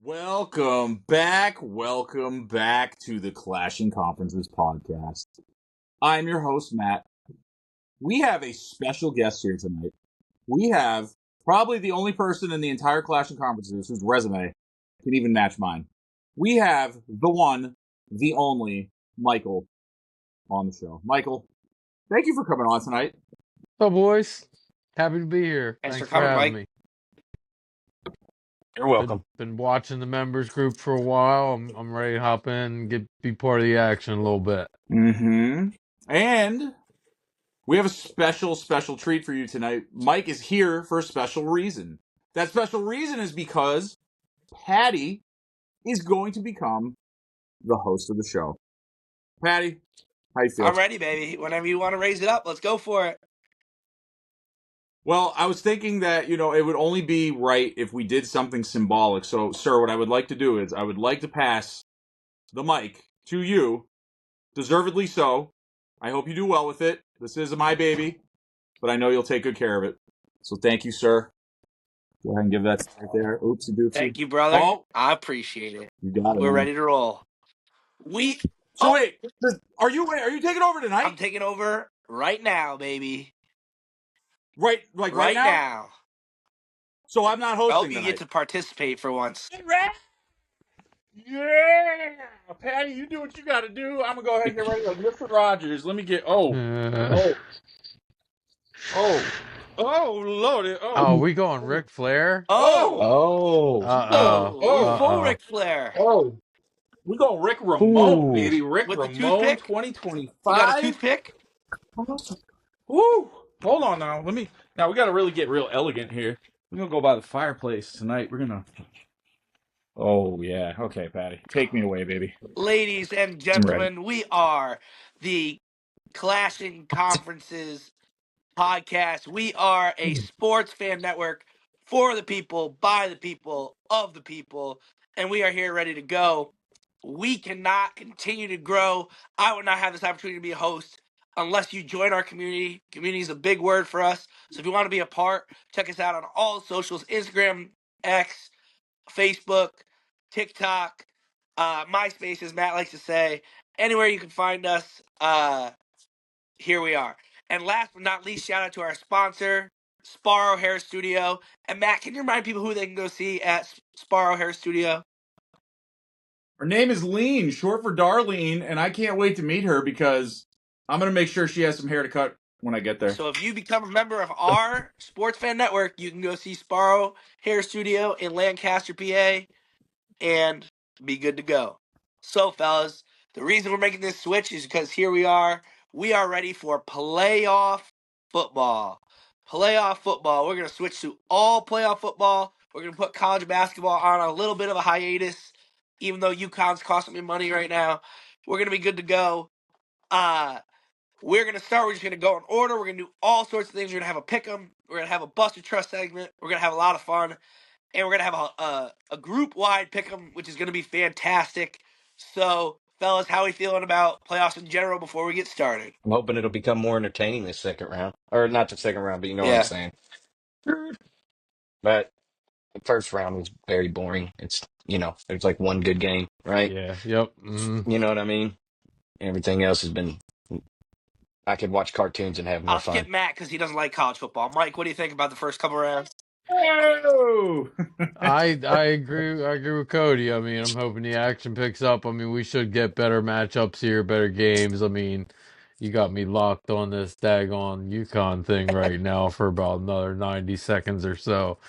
Welcome back to the Clashing Conferences podcast. I'm your host, Matt. We have a special guest here tonight. We have probably the only person in the entire Clashing Conferences whose resume can even match mine. We have the one, the only, Michael on the show. Michael, thank you for coming on tonight. Hello, boys. Happy to be here. Thanks Thanks for coming, having Mike. me. You're welcome. Been watching the members group for a while. I'm ready to hop in and be part of the action a little bit. Mm-hmm. And we have a special treat for you tonight. Mike is here for a special reason. That special reason is because Paddy is going to become the host of the show. Paddy, how you feel? I'm ready, baby. Whenever you want to raise it up, let's go for it. Well, I was thinking that, it would only be right if we did something symbolic. So, sir, what I would like to do is I would like to pass the mic to you, deservedly so. I hope you do well with it. This is my baby, but I know you'll take good care of it. So thank you, sir. Go ahead and give that right there. Oopsie doopsie. Thank you, brother. Oh, I appreciate it. you got it. We're man. ready to roll. So wait, are you taking over tonight? I'm taking over right now, baby. Right now? now. So I'm not I hosting hope you tonight. get to participate for once. Yeah, Patty, you do what you got to do. I'm gonna go ahead and get ready like Mr. Rogers. Let me get. Oh, Lord. Oh, we going Ric Flair? Oh, Uh-oh. Ric Flair. Oh, we go Rick Ramone, baby. Rick With the Ramone, toothpick? 2025. You got a toothpick? Woo! Hold on now. Now we got to really get real elegant here. We're gonna go by the fireplace tonight. We're gonna. Oh yeah. Okay, Patty, take me away, baby. Ladies and gentlemen, we are the Clashing Conferences podcast. We are a sports fan network for the people, by the people, of the people, and we are here ready to go. We cannot continue to grow. I would not have this opportunity to be a host unless you join our community. Community is a big word for us. So if you want to be a part, check us out on all socials: Instagram, X, Facebook, TikTok, MySpace, as Matt likes to say. Anywhere you can find us, here we are. And last but not least, shout out to our sponsor, Sparo Hair Studio. And Matt, can you remind people who they can go see at Sparo Hair Studio? Her name is Lean, short for Darlene, and I can't wait to meet her because I'm gonna make sure she has some hair to cut when I get there. So if you become a member of our sports fan network, you can go see Sparo Hair Studio in Lancaster, PA, and be good to go. So, fellas, the reason we're making this switch is because here we are. We are ready for playoff football. Playoff football. We're going to switch to all playoff football. We're going to put college basketball on a little bit of a hiatus, even though UConn's costing me money right now. We're going to be good to go. We're going to start. We're just going to go in order. We're going to do all sorts of things. We're going to have a pick 'em. We're going to have a Buster Trust segment. We're going to have a lot of fun. And we're going to have a group-wide pick 'em, which is going to be fantastic. So, fellas, how are we feeling about playoffs in general before we get started? I'm hoping it'll become more entertaining this second round. Or not the second round, but you know what I'm saying. But the first round was very boring. There's like one good game, right? Yeah, yep. Mm-hmm. You know what I mean? Everything else has been, I could watch cartoons and have more I'll fun. skip Matt because he doesn't like college football. Mike, what do you think about the first couple rounds? Oh! I agree. I agree with Cody. I mean, I'm hoping the action picks up. I mean, we should get better matchups here, better games. I mean, you got me locked on this daggone UConn thing right now for about another 90 seconds or so.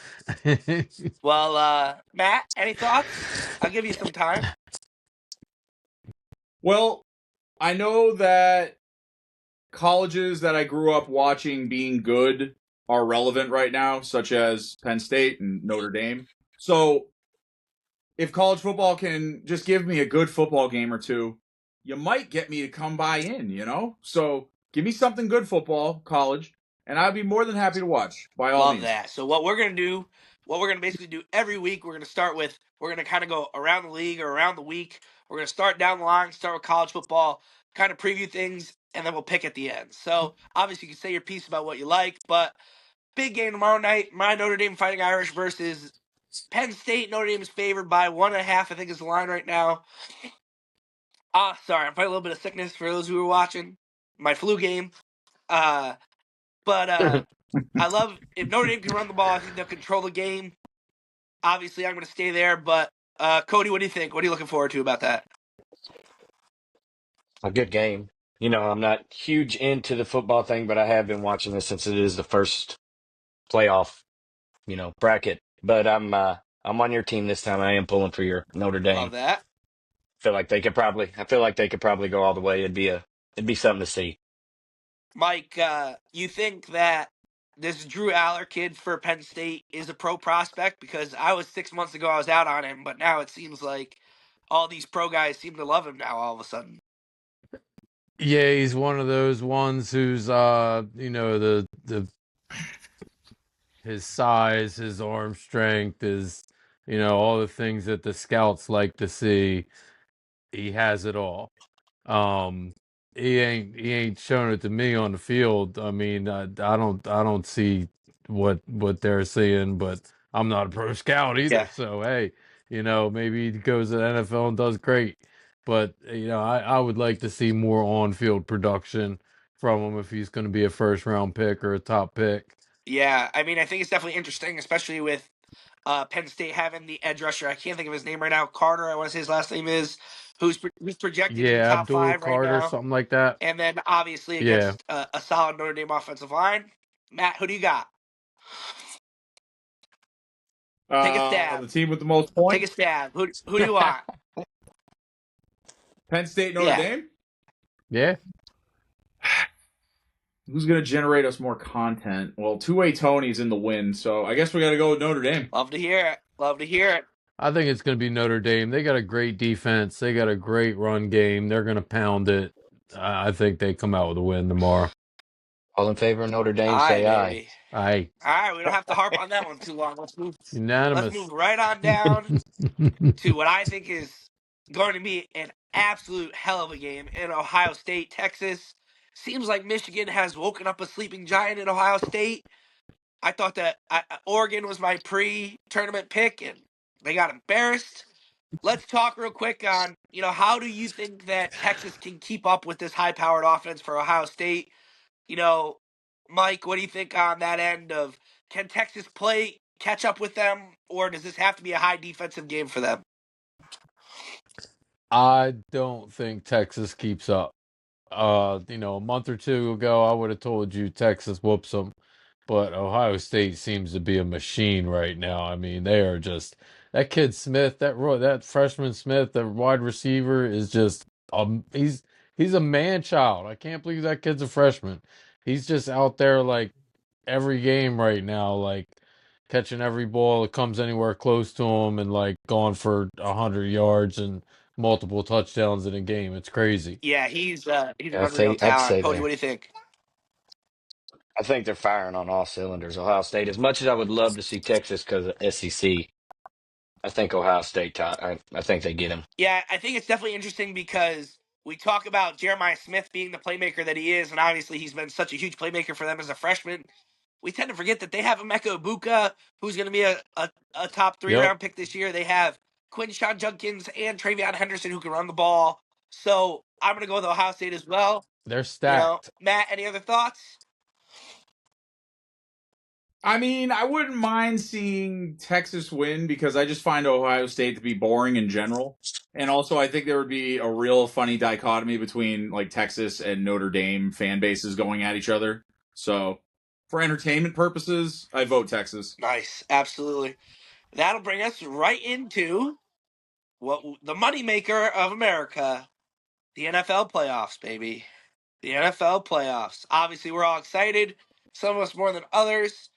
Well, Matt, any thoughts? I'll give you some time. Well, I know that colleges that I grew up watching being good are relevant right now, such as Penn State and Notre Dame. So if college football can just give me a good football game or two, you might get me to come by in. So give me something good football, college, and I'd be more than happy to watch, by all means. Love that. So what we're going to basically do every week, we're going to kind of go around the league or around the week. We're going to start down the line, start with college football, kind of preview things, and then we'll pick at the end. So obviously you can say your piece about what you like, but big game tomorrow night, my Notre Dame Fighting Irish versus Penn State, Notre Dame is favored by 1.5, I think is the line right now. Sorry, I'm fighting a little bit of sickness for those who are watching. My flu game. But I love, if Notre Dame can run the ball, I think they'll control the game. Obviously, I'm going to stay there, but Cody, what do you think? What are you looking forward to about that? A good game. You know, I'm not huge into the football thing, but I have been watching this since it is the first playoff, bracket. But I'm on your team this time. I am pulling for your Notre Love Dame. that. I feel like they could probably go all the way. It'd be something to see. Mike, you think that this Drew Aller kid for Penn State is a pro prospect? Because 6 months ago I was out on him, but now it seems like all these pro guys seem to love him now all of a sudden. Yeah, he's one of those ones who's the his size, his arm strength, is all the things that the scouts like to see. He has it all. Um, he ain't showing it to me on the field. I mean, I don't see what they're seeing, but I'm not a pro scout either. Yeah. So hey, maybe he goes to the NFL and does great. But I would like to see more on-field production from him if he's going to be a first-round pick or a top pick. Yeah, I mean, I think it's definitely interesting, especially with Penn State having the edge rusher. I can't think of his name right now. Carter, I want to say his last name is, who's projected to be Yeah, top Abdul 5 right Carter, now. something like that. And then obviously Yeah. against a solid Notre Dame offensive line. Matt, who do you got? Take a stab. The team with the most points. Take a stab. Who do you want? Penn State, Notre Yeah. Dame. Yeah. Who's going to generate us more content? Well, two-way Tony's in the win, so I guess we got to go with Notre Dame. Love to hear it. Love to hear it. I think it's going to be Notre Dame. They got a great defense. They got a great run game. They're going to pound it. I think they come out with a win tomorrow. All in favor of Notre Dame, Aye, say aye. baby. Aye. All right, we don't have to harp on that one too long. Let's move Unanimous. right on down to what I think is going to be an absolute hell of a game in Ohio State, Texas. Seems like Michigan has woken up a sleeping giant in Ohio State. I thought that Oregon was my pre-tournament pick, and they got embarrassed. Let's talk real quick on, how do you think that Texas can keep up with this high-powered offense for Ohio State? Mike, what do you think on that end of, can Texas catch up with them, or does this have to be a high defensive game for them? I don't think Texas keeps up. A month or two ago, I would have told you Texas whoops them, but Ohio State seems to be a machine right now. I mean, they are just, that kid Smith, that freshman Smith, the wide receiver is just he's a man child. I can't believe that kid's a freshman. He's just out there like every game right now, like catching every ball that comes anywhere close to him and like going for 100 yards and multiple touchdowns in a game. It's crazy. Yeah, he's an I'd unreal talent. say Cody, that. what do you think? I think they're firing on all cylinders. Ohio State, as much as I would love to see Texas because of SEC, I think Ohio State. I think they get him. Yeah, I think it's definitely interesting because we talk about Jeremiah Smith being the playmaker that he is, and obviously he's been such a huge playmaker for them as a freshman. We tend to forget that they have Emeka Ibuka, who's going to be a top 3 round pick this year. They have Quinshon Judkins and Travion Henderson who can run the ball. So I'm going to go with Ohio State as well. They're stacked. Matt, any other thoughts? I mean, I wouldn't mind seeing Texas win because I just find Ohio State to be boring in general. And also, I think there would be a real funny dichotomy between like Texas and Notre Dame fan bases going at each other. So, for entertainment purposes, I vote Texas. Nice, absolutely. That'll bring us right into the moneymaker of America, the NFL playoffs, baby. The NFL playoffs. Obviously, we're all excited. Some of us more than others.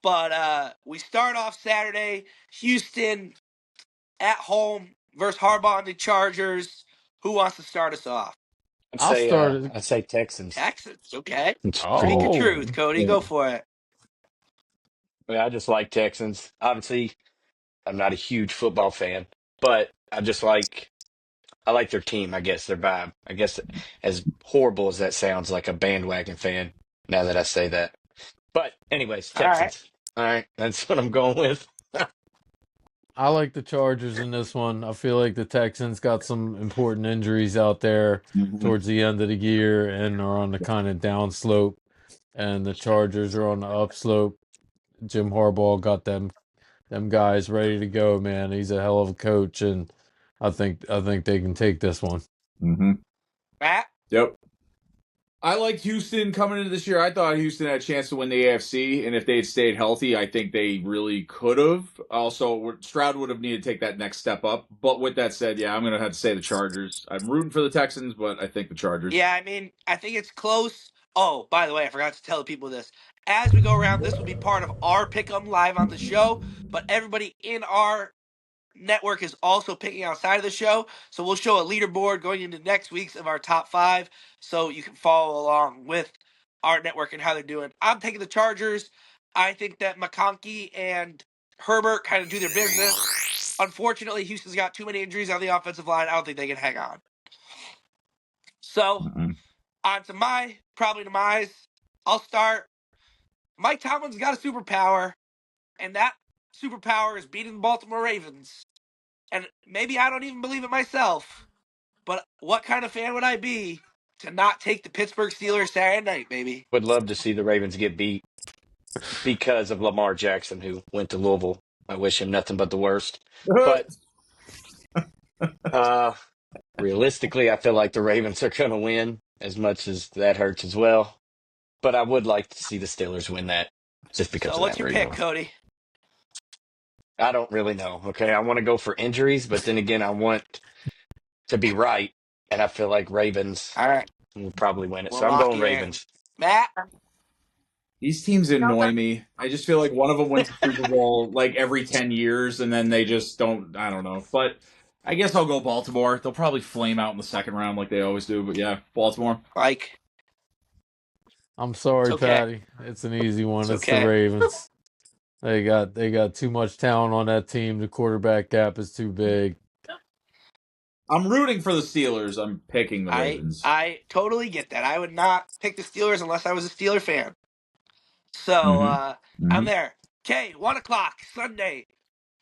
But we start off Saturday. Houston at home versus Harbaugh and the Chargers. Who wants to start us off? I'll start it. I'd say Texans. Texans. Okay. Speak your Oh. truth, Cody. Yeah. Go for it. Yeah, I just like Texans. Obviously, I'm not a huge football fan, but I like their team. I guess their vibe. I guess as horrible as that sounds, like a bandwagon fan. Now that I say that, but anyways, All right. Texans. All right, that's what I'm going with. I like the Chargers in this one. I feel like the Texans got some important injuries out there Mhm. towards the end of the year and are on the kind of down slope, and the Chargers are on the upslope. Jim Harbaugh got them guys ready to go, man. He's a hell of a coach, and I think they can take this one. Mhm. Matt? Yep. I liked Houston coming into this year. I thought Houston had a chance to win the AFC, and if they had stayed healthy, I think they really could have. Also, Stroud would have needed to take that next step up. But with that said, yeah, I'm going to have to say the Chargers. I'm rooting for the Texans, but I think the Chargers. Yeah, I mean, I think it's close. Oh, by the way, I forgot to tell the people this. As we go around, this will be part of our pick 'em live on the show, but everybody in our network is also picking outside of the show. So we'll show a leaderboard going into next week's of our top 5 so you can follow along with our network and how they're doing. I'm taking the Chargers. I think that McConkey and Herbert kind of do their business. Unfortunately, Houston's got too many injuries on the offensive line. I don't think they can hang on. So, Mm-mm. on to my probably demise. I'll start. Mike Tomlin's got a superpower, and that superpower is beating the Baltimore Ravens. And maybe I don't even believe it myself, but what kind of fan would I be to not take the Pittsburgh Steelers Saturday night, baby? Would love to see the Ravens get beat because of Lamar Jackson, who went to Louisville. I wish him nothing but the worst. But uh, realistically, I feel like the Ravens are going to win, as much as that hurts as well. But I would like to see the Steelers win that just because So of what's that your pick, reason. Cody? I don't really know. Okay. I want to go for injuries, but then again, I want to be right. And I feel like Ravens All right, will probably win it. we'll So I'm lock going you in. Ravens. Matt? These teams annoy me. I just feel like one of them wins the Super Bowl like every 10 years, and then they just don't. I don't know. But I guess I'll go Baltimore. They'll probably flame out in the second round like they always do. But yeah, Baltimore. Mike? I'm It's sorry, okay. Patty. It's an easy one. It's It's the okay. Ravens. They got too much talent on that team. The quarterback gap is too big. I'm rooting for the Steelers. I'm picking the I Ravens. I totally get that. I would not pick the Steelers unless I was a Steeler fan. So Mm-hmm. I'm Mm-hmm. there. Okay, 1 o'clock Sunday.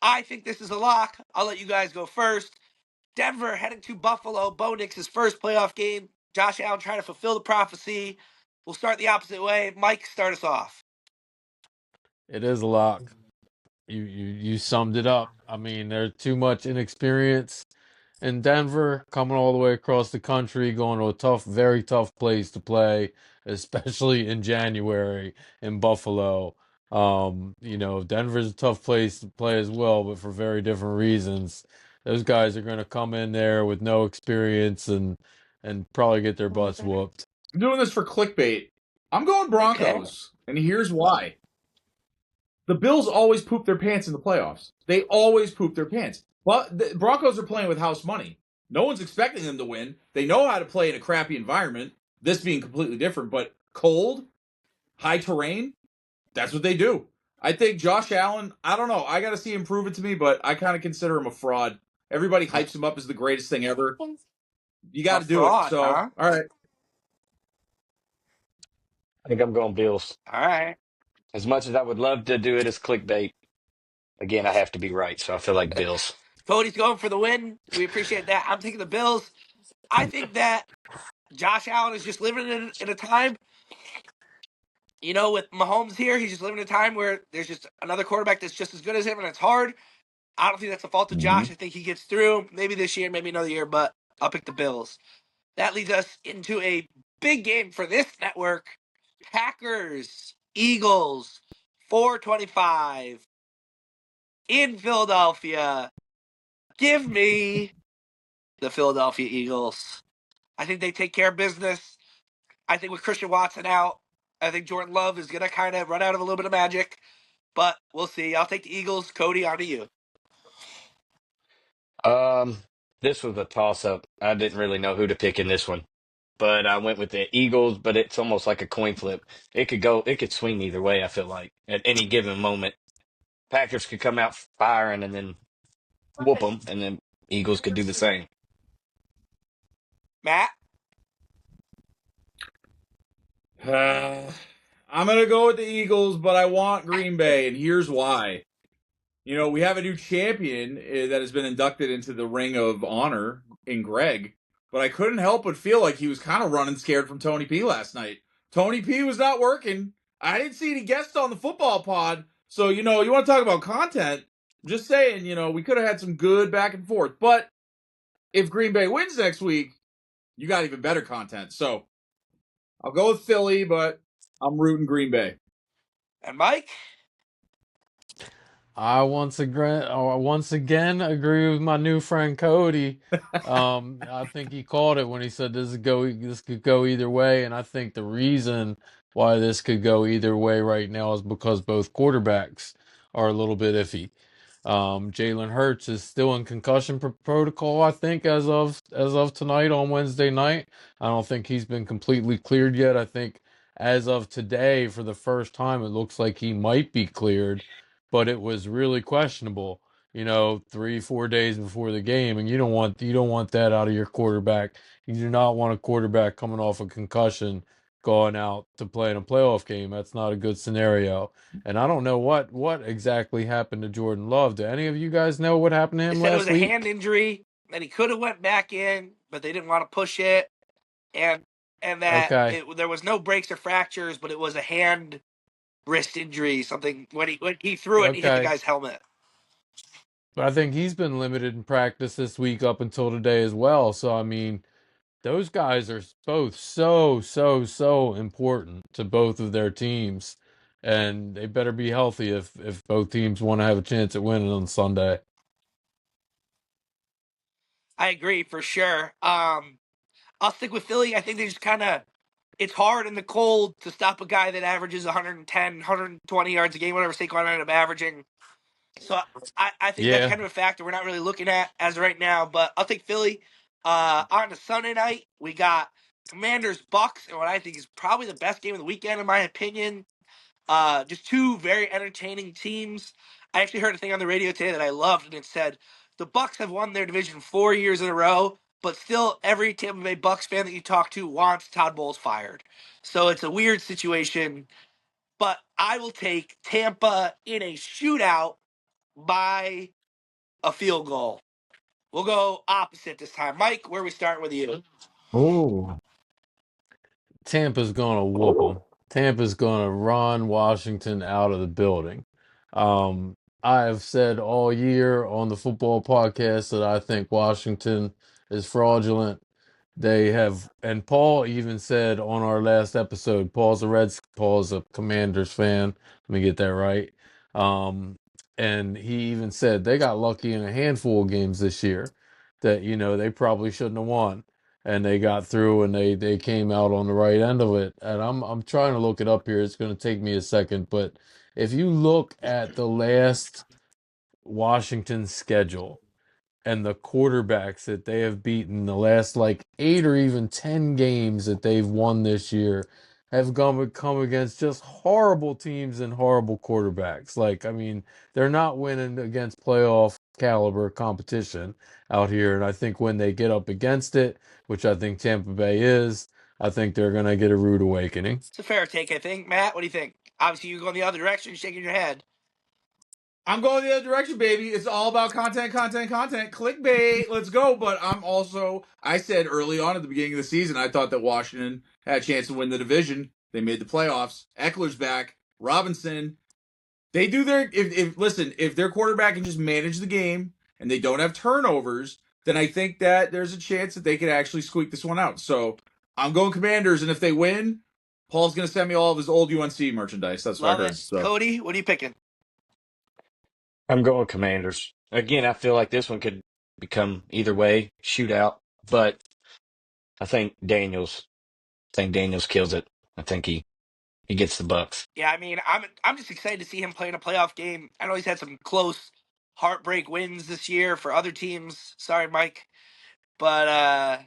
I think this is a lock. I'll let you guys go first. Denver heading to Buffalo. Bo Nix's first playoff game. Josh Allen trying to fulfill the prophecy. We'll start the opposite way. Mike, start us off. It is a lock. You summed it up. I mean, there's too much inexperience in Denver, coming all the way across the country, going to a tough, very tough place to play, especially in January in Buffalo. Denver's a tough place to play as well, but for very different reasons. Those guys are going to come in there with no experience and probably get their butts whooped. I'm doing this for clickbait. I'm going Okay. Broncos, and here's why. The Bills always poop their pants in the playoffs. They always poop their pants. But the Broncos are playing with house money. No one's expecting them to win. They know how to play in a crappy environment, this being completely different, but cold, high terrain, that's what they do. I think Josh Allen, I don't know. I got to see him prove it to me, but I kind of consider him a fraud. Everybody hypes him up as the greatest thing ever. You got A to do it. fraud, So, huh? all right. I think I'm going Bills. All right. As much as I would love to do it as clickbait, again, I have to be right. So I feel like Bills. Cody's going for the win. We appreciate that. I'm taking the Bills. I think that Josh Allen is just living in a time, with Mahomes here, he's just living in a time where there's just another quarterback that's just as good as him, and it's hard. I don't think that's the fault of Mm-hmm. Josh. I think he gets through maybe this year, maybe another year, but I'll pick the Bills. That leads us into a big game for this network. Packers, Eagles, 425 in Philadelphia. Give me the Philadelphia Eagles. I think they take care of business. I think with Christian Watson out, I think Jordan Love is going to kind of run out of a little bit of magic, but we'll see. I'll take the Eagles. Cody, on to you. Um, this was a toss up. I didn't really know who to pick in this one, but I went with the Eagles. But it's almost like a coin flip. It could swing either way. I feel like at any given moment, Packers could come out firing and then whoop them, and then Eagles could do the same. Matt? I'm going to go with the Eagles, but I want Green Bay, and here's why. we have a new champion that has been inducted into the Ring of Honor in Greg, but I couldn't help but feel like he was kind of running scared from Tony P last night. Tony P was not working. I didn't see any guests on the football pod. So, you want to talk about content? Just saying, we could have had some good back and forth. But if Green Bay wins next week, you got even better content. So I'll go with Philly, but I'm rooting Green Bay. And Mike? I once again agree with my new friend Cody. I think he called it when he said this could go either way, and I think the reason why this could go either way right now is because both quarterbacks are a little bit iffy. Jalen Hurts is still in concussion protocol, I think, as of tonight on Wednesday night. I don't think he's been completely cleared yet. I think as of today, for the first time, it looks like he might be cleared, but it was really questionable, 3, 4 days before the game, and you don't want that out of your quarterback. You do not want a quarterback coming off a concussion going out to play in a playoff game. That's not a good scenario. And I don't know what exactly happened to Jordan Love. Do any of you guys know what happened to They him said it was last a hand week? injury, that he could have went back in, but they didn't want to push it, and that Okay. there was no breaks or fractures, but it was a hand wrist injury, something when he threw it and he hit the Okay. guy's helmet. But I think he's been limited in practice this week up until today as well. So I mean, those guys are both so important to both of their teams, and they better be healthy if both teams want to have a chance at winning on Sunday. I agree for sure. I'll stick with Philly. I think they just kind of, it's hard in the cold to stop a guy that averages 110, 120 yards a game, whatever Saquon ended up averaging. So I think that's Yeah. kind of a factor we're not really looking at as of right now, but I'll take Philly. On the Sunday night, we got Commanders Bucks, and what I think is probably the best game of the weekend, in my opinion. Just two very entertaining teams. I actually heard a thing on the radio today that I loved, and it said the Bucks have won their division 4 years in a row, but still every Tampa Bay Bucks fan that you talk to wants Todd Bowles fired. So it's a weird situation, but I will take Tampa in a shootout by a field goal. We'll go opposite this time. Mike, where are we starting with you? Oh, Tampa's going to whoop them. Tampa's going to run Washington out of the building. Um, I have said all year on the football podcast that I think Washington is fraudulent. They have, and Paul even said on our last episode, Paul's a Commanders fan. Let me get that right. Um, and he even said they got lucky in a handful of games this year that, they probably shouldn't have won, and they got through and they came out on the right end of it. And I'm trying to look it up here. It's going to take me a second, but if you look at the last Washington schedule and the quarterbacks that they have beaten, the last like 8 or even 10 games that they've won this year have come against just horrible teams and horrible quarterbacks. Like, I mean, they're not winning against playoff caliber competition out here. And I think when they get up against it, which I think Tampa Bay is, I think they're going to get a rude awakening. It's a fair take, I think. Matt, what do you think? Obviously, you're going the other direction, shaking your head. I'm going the other direction, baby. It's all about content. Clickbait. Let's go. But I said early on at the beginning of the season, I thought that Washington had a chance to win the division. They made the playoffs. Eckler's back. Robinson. They do if their quarterback can just manage the game and they don't have turnovers, then I think that there's a chance that they could actually squeak this one out. So I'm going Commanders, and if they win, Paul's going to send me all of his old UNC merchandise. That's what I Love it. heard. So Cody, what are you picking? I'm going Commanders. Again, I feel like this one could become either way, shootout, but I think Daniels kills it. I think he gets the Bucks. Yeah, I mean, I'm just excited to see him play in a playoff game. I know he's had some close heartbreak wins this year for other teams. Sorry, Mike, but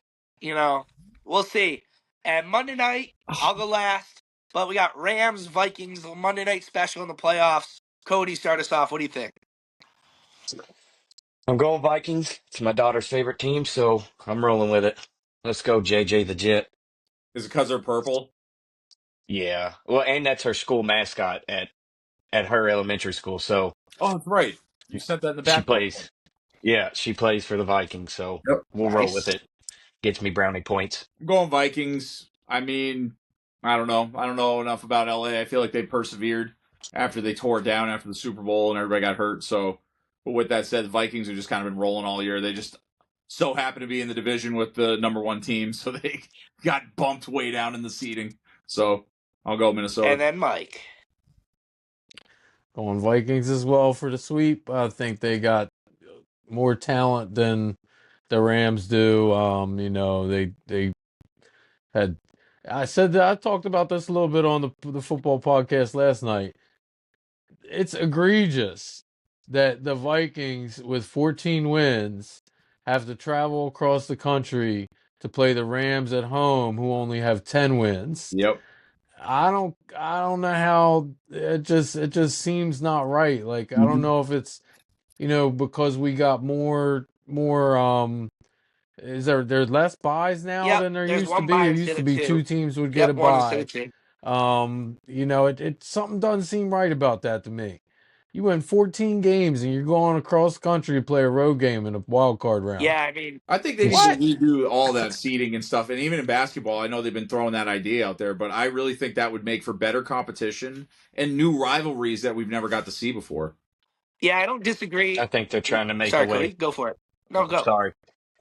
we'll see. And Monday night, I'll go last. But we got Rams Vikings Monday night special in the playoffs. Cody, start us off. What do you think? I'm going Vikings. It's my daughter's favorite team, so I'm rolling with it. Let's go, JJ the Jet. is it because they're purple? Yeah. Well, and that's her school mascot at her elementary school. So Oh, that's right. You sent that in the She back. plays. Yeah, she plays for the Vikings, so Yep. we'll roll with Nice. it. Gets me brownie points. I'm going Vikings. I mean, I don't know. I don't know enough about LA. I feel like they persevered after they tore it down after the Super Bowl and everybody got hurt. So, but with that said, the Vikings have just kind of been rolling all year. They just so happen to be in the division with the number one team, so they got bumped way down in the seeding. So I'll go Minnesota. And then Mike. Going Vikings as well for the sweep. I think they got more talent than the Rams do. They had. I said that I talked about this a little bit on the football podcast last night. It's egregious that the Vikings, with 14 wins, have to travel across the country to play the Rams at home, who only have 10 wins. Yep. I don't know how it just seems not right. Like I don't Mhm. know if it's because we got more is there's less buys now Yep, than there there's used to one be. buy It used instead to of be two. two teams would get a Yep, one instead buy. of two. It something doesn't seem right about that to me. You win 14 games and you're going across the country to play a road game in a wild card round. Yeah, I mean, I think they need to What? redo all that seating and stuff. And even in basketball, I know they've been throwing that idea out there, but I really think that would make for better competition and new rivalries that we've never got to see before. yeah, I don't disagree. I think they're trying to make a Sorry, Cody, way. go for it. No, Oh, go. sorry.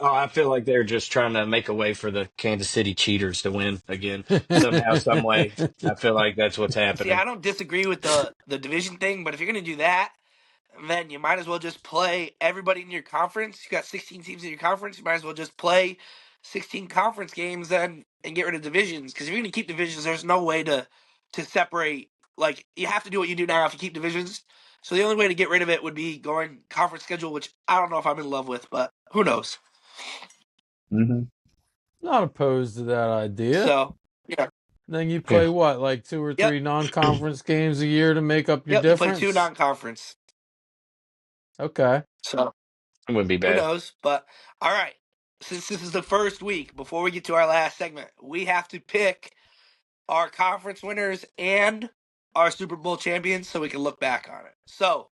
Oh, I feel like they're just trying to make a way for the Kansas City Cheaters to win again. Somehow, some way. I feel like that's what's See, happening. I don't disagree with the division thing, but if you're gonna do that, then you might as well just play everybody in your conference. You got 16 teams in your conference. You might as well just play 16 conference games then and get rid of divisions. Because if you're gonna keep divisions, there's no way to separate. Like you have to do what you do now if you keep divisions. So the only way to get rid of it would be going conference schedule, which I don't know if I'm in love with, but who knows? Mm-hmm. Not opposed to that idea. So yeah, Then you play Yeah, what, like two or yep, three non-conference games a year to make up your yep. You play two difference? non-conference. Okay. So it wouldn't be who bad. knows? But all right, since this is the first week, before we get to our last segment, we have to pick our conference winners and our Super Bowl champions so we can look back on it. So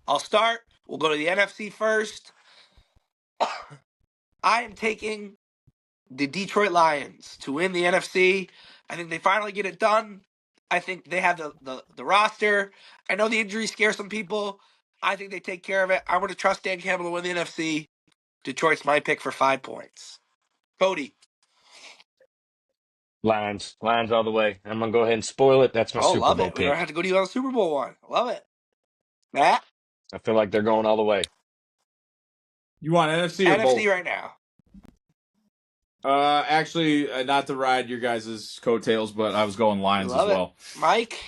I'll start. We'll go to the NFC first. I am taking the Detroit Lions to win the NFC. I think they finally get it done. I think they have the roster. I know the injuries scare some people. I think they take care of it. I'm going to trust Dan Campbell to win the NFC. Detroit's my pick for 5 points. Cody. Lions all the way. I'm gonna go ahead and spoil it. That's my Oh, Super love Bowl it. We don't have pick. to go to you on the Super Bowl one. Love it. Matt? I feel like they're going all the way. You want NFC or both? NFC right now. Actually, not to ride your guys' coattails, but I was going Lions as Love it. well. Mike?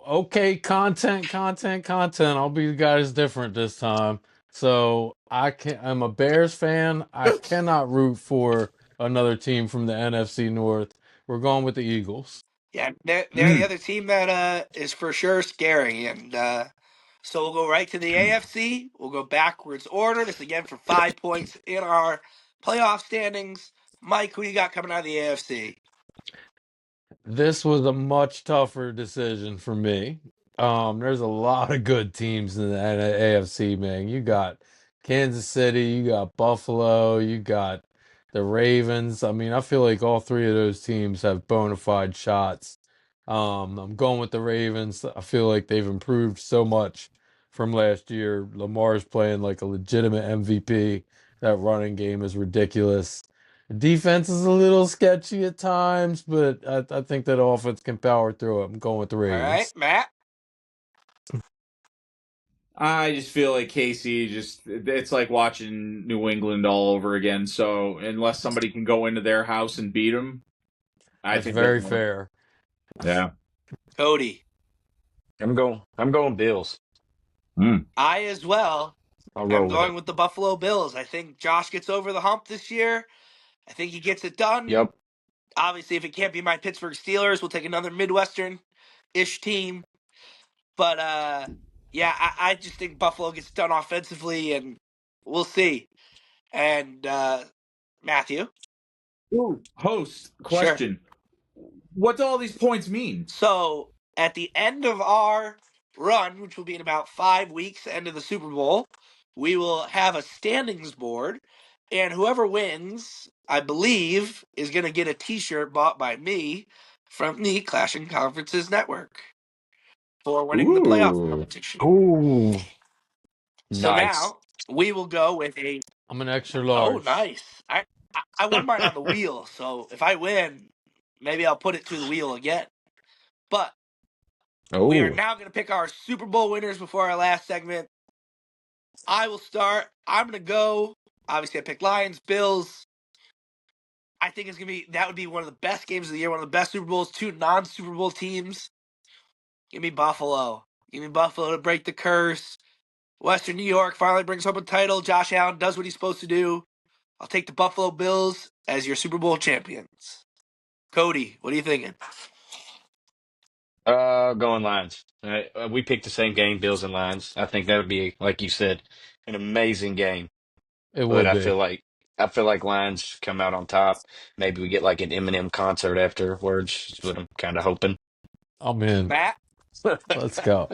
Okay, content. I'll be the guy that's different this time. So I'm a Bears fan. I cannot root for another team from the NFC North. We're going with the Eagles. Yeah, they're the other team that is for sure scary. And so we'll go right to the AFC. We'll go backwards order. This again for 5 points in our playoff standings. Mike, who you got coming out of the AFC? This was a much tougher decision for me. There's a lot of good teams in the AFC, man. You got Kansas City, you got Buffalo, you got the Ravens. I mean, I feel like all three of those teams have bona fide shots. I'm going with the Ravens. I feel like they've improved so much from last year. Lamar's playing like a legitimate MVP. That running game is ridiculous. Defense is a little sketchy at times, but I think that offense can power through it. I'm going with the All right, Ravens. Matt? I just feel like Casey it's like watching New England all over again. So unless somebody can go into their house and beat them, I That's think they're very going. fair. Yeah. Cody? I'm going Bills. I as well I'll am roll with going it. with the Buffalo Bills. I think Josh gets over the hump this year. I think he gets it done. Yep. Obviously, if it can't be my Pittsburgh Steelers, we'll take another Midwestern-ish team. But yeah, I just think Buffalo gets done offensively, and we'll see. And Matthew, Ooh. Host sure. question: what do all these points mean? So at the end of our run, which will be in about 5 weeks, end of the Super Bowl, we will have a standings board, and whoever wins, I believe, is going to get a T-shirt bought by me from the Clashing Conferences Network for winning the playoff Ooh. competition. Ooh, So nice. now we will go with a. I'm an extra Oh, large. nice! I won mine on the wheel, so if I win, maybe I'll put it through the wheel again. But we are Oh. now going to pick our Super Bowl winners before our last segment. I will start. I'm going to go. Obviously, I picked Lions, Bills. I think it's going to be, that would be one of the best games of the year, one of the best Super Bowls, two non-Super Bowl teams. Give me Buffalo. Give me Buffalo to break the curse. Western New York finally brings home a title. Josh Allen does what he's supposed to do. I'll take the Buffalo Bills as your Super Bowl champions. Cody, what are you thinking? Going Lions. We picked the same game, Bills and Lions. I think that would be, like you said, an amazing game. It But would be. I feel like Lions come out on top. Maybe we get like an Eminem concert afterwards. Is what I'm kind of hoping. I'm in. Matt? Let's go.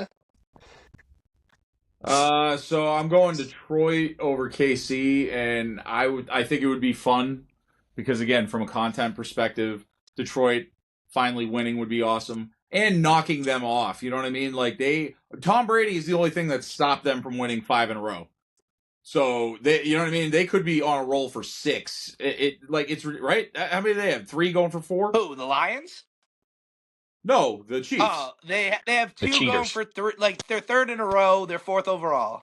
So I'm going Detroit over KC, and I think it would be fun because again, from a content perspective, Detroit finally winning would be awesome and knocking them off. You know what I mean? Like Tom Brady is the only thing that stopped them from winning 5 in a row. So you know what I mean? They could be on a roll for 6. It's right. How many do they have? 3 going for 4? Who, the Lions? No, the Chiefs. Oh, they have The two going cheaters. for three. Like, they're third in a row. They're fourth overall.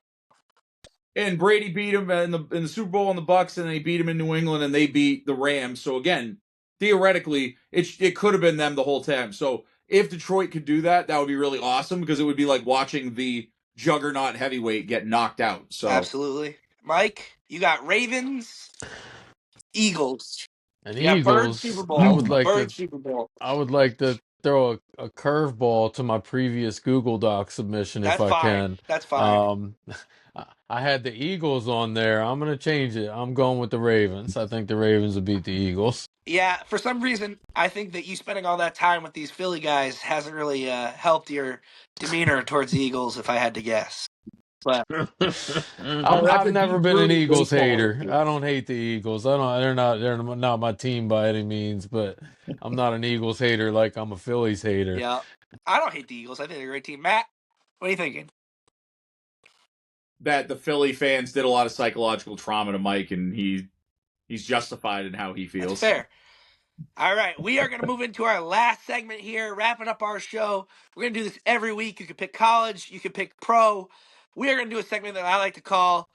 And Brady beat him in the Super Bowl in the Bucks, and then he beat him in New England, and they beat the Rams. So again, theoretically, it could have been them the whole time. So if Detroit could do that, that would be really awesome because it would be like watching the juggernaut heavyweight get knocked out. So Absolutely. Mike, you got Ravens, Eagles. And Yeah, Bird Super Eagles, Bowl. Bird Super Bowl. I would like to throw a curveball to my previous Google Doc submission if That's I fine. can. That's fine. I had the Eagles on there. I'm gonna change it. I'm going with the Ravens. I think the Ravens will beat the Eagles. Yeah, for some reason, I think that you spending all that time with these Philly guys hasn't really helped your demeanor towards the Eagles, if I had to guess. But oh, that's I've a never deep been an rooted Eagles baseball hater. reference. I don't hate the Eagles. I don't. They're not my team by any means. But I'm not an Eagles hater like I'm a Phillies hater. yeah, I don't hate the Eagles. I think they're a great team. Matt, what are you thinking? That the Philly fans did a lot of psychological trauma to Mike, and he's justified in how he That's feels. fair. All right, we are going to move into our last segment here, wrapping up our show. We're going to do this every week. You can pick college, you can pick pro. We are going to do a segment that I like to call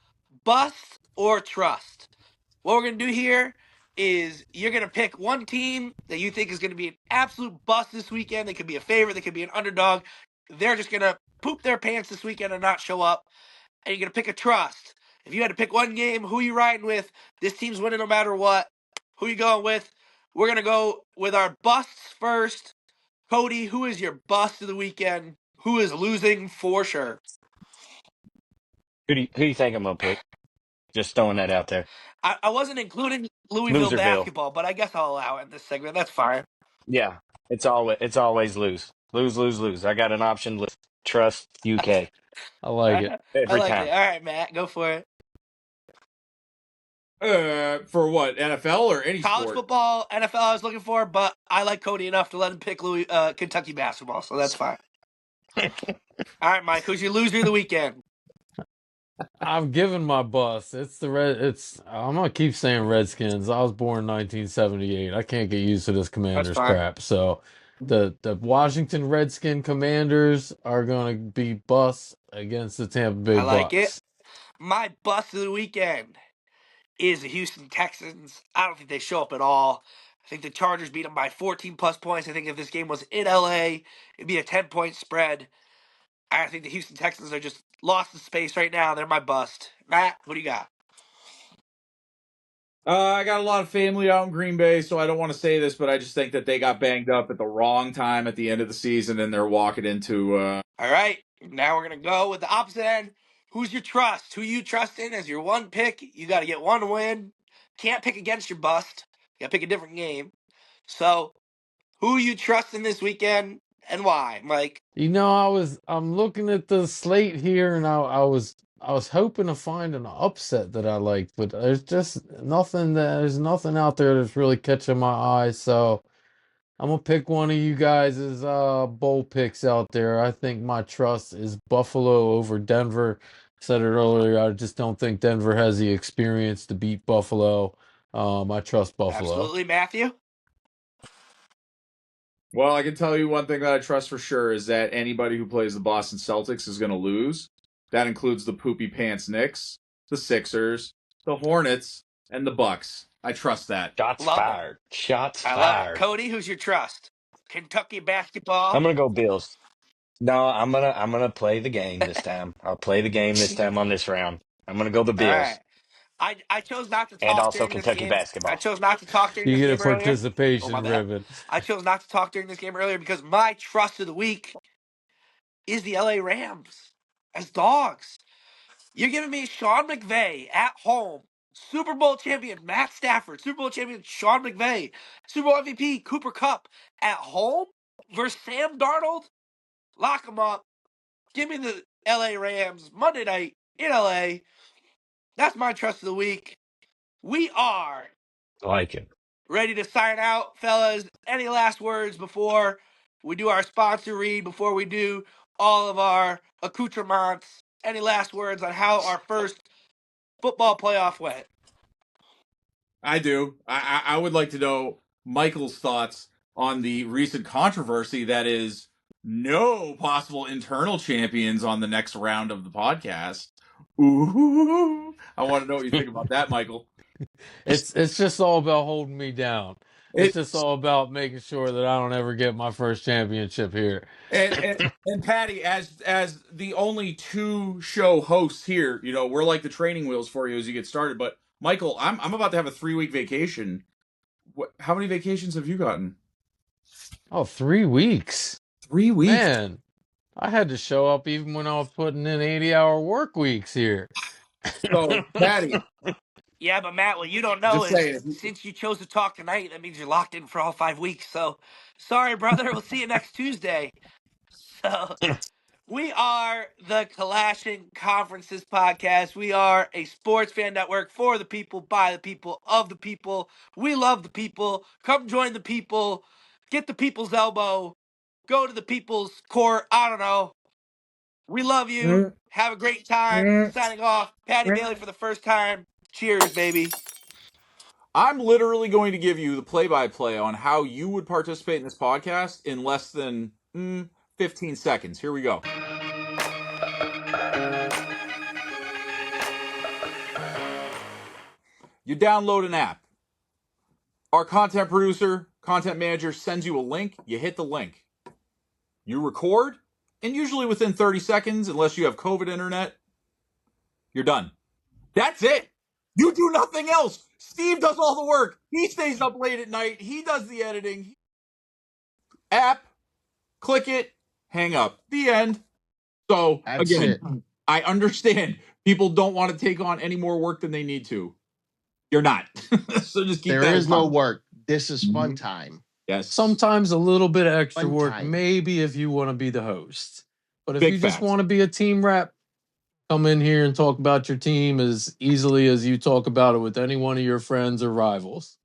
Bust or Trust. What we're going to do here is you're going to pick one team that you think is going to be an absolute bust this weekend. They could be a favorite, they could be an underdog. They're just going to poop their pants this weekend and not show up. And you're going to pick a trust. If you had to pick one game, who you riding with? This team's winning no matter what. Who you going with? We're going to go with our busts first. Cody, who is your bust of the weekend? Who is losing for sure? Who do you think I'm gonna pick? Just throwing that out there. I wasn't including Louisville Loserville. basketball, but I guess I'll allow it in this segment. That's fine. Yeah, it's always lose, lose, lose, lose. I got an option. Trust UK I like it. I every like it. time. All right, Matt, go for it. For what, NFL or any College sport? football, NFL I was looking for, but I like Cody enough to let him pick Kentucky basketball, so that's fine. All right, Mike, who's your loser of the weekend? I'm giving my bus. It's the red. It's. I'm gonna keep saying Redskins. I was born in 1978. I can't get used to this That's Commanders fine. crap. So, the Washington Redskin Commanders are gonna be bus against the Tampa Bay I like it. Bucks. My bust of the weekend is the Houston Texans. I don't think they show up at all. I think the Chargers beat them by 14 plus points. I think if this game was in LA, it'd be a 10-point spread. I think the Houston Texans are just lost in space right now. They're my bust. Matt, what do you got? I got a lot of family out in Green Bay, so I don't want to say this, but I just think that they got banged up at the wrong time at the end of the season, and they're walking into. All right, now we're going to go with the opposite end. Who's your trust? Who you trust in as your one pick? You got to get one win. Can't pick against your bust. You got to pick a different game. So, who you trust in this weekend and why, Mike? I'm looking at the slate here, and I was hoping to find an upset that I liked, but there's nothing out there that's really catching my eye. So I'm gonna pick one of you guys' bowl picks out there. I think my trust is Buffalo over Denver. I said it earlier. I just don't think Denver has the experience to beat Buffalo. I trust Buffalo. Absolutely, Matthew. Well, I can tell you one thing that I trust for sure is that anybody who plays the Boston Celtics is going to lose. That includes the poopy pants Knicks, the Sixers, the Hornets, and the Bucks. I trust that. Shots Love it. fired. Shots I love it. fired. Cody, who's your trust? Kentucky basketball. I'm gonna go Bills. No, I'm gonna play the game this time. I'll play the game this time on this round. I'm gonna go the All right. Bills I chose not to and talk also during this Kentucky game. I basketball. chose not to talk during You this get a game earlier. Oh, my participation bad. ribbon. I chose not to talk during this game earlier because my trust of the week is the LA Rams as dogs. You're giving me Sean McVay at home, Super Bowl champion Matt Stafford, Super Bowl champion Sean McVay, Super Bowl MVP Cooper Kupp at home versus Sam Darnold. Lock them up. Give me the LA Rams Monday night in LA. That's my trust of the week. We are I like it. ready to sign out, fellas. Any last words before we do our sponsor read, before we do all of our accoutrements? Any last words on how our first football playoff went? I do. I would like to know Michael's thoughts on the recent controversy that is no possible internal champions on the next round of the podcast. Ooh, I want to know what you think about that, Michael. It's just all about holding me down. It's It, just all about making sure that I don't ever get my first championship here. and Patty, as the only two show hosts here, we're like the training wheels for you as you get started. But Michael, I'm about to have a 3-week vacation. How many vacations have you gotten? Oh, 3 weeks. 3 weeks. Man, I had to show up even when I was putting in 80-hour work weeks here. So, Patty, Yeah, but Matt, what you don't know just is saying. since you chose to talk tonight, that means you're locked in for all 5 weeks. So, sorry, brother. We'll see you next Tuesday. So, we are the Clashing Conferences podcast. We are a sports fan network for the people, by the people, of the people. We love the people. Come join the people. Get the people's elbow. Go to the people's court. I don't know. We love you. Have a great time. Signing off. Patty Bailey for the first time. Cheers, baby. I'm literally going to give you the play-by-play on how you would participate in this podcast in less than 15 seconds. Here we go. You download an app. Our content producer, content manager sends you a link. You hit the link. You record, and usually within 30 seconds, unless you have COVID internet, you're done. That's it. You do nothing else. Steve does all the work. He stays up late at night. He does the editing. App, click it, hang up. The end. So, That's again, it. I understand people don't want to take on any more work than they need to. You're not. So just keep There that is in no mind. work. This is fun time. Yes. Sometimes a little bit of extra Fun work, time. maybe if you want to be the host. But if Big you just facts. want to be a team rep, come in here and talk about your team as easily as you talk about it with any one of your friends or rivals.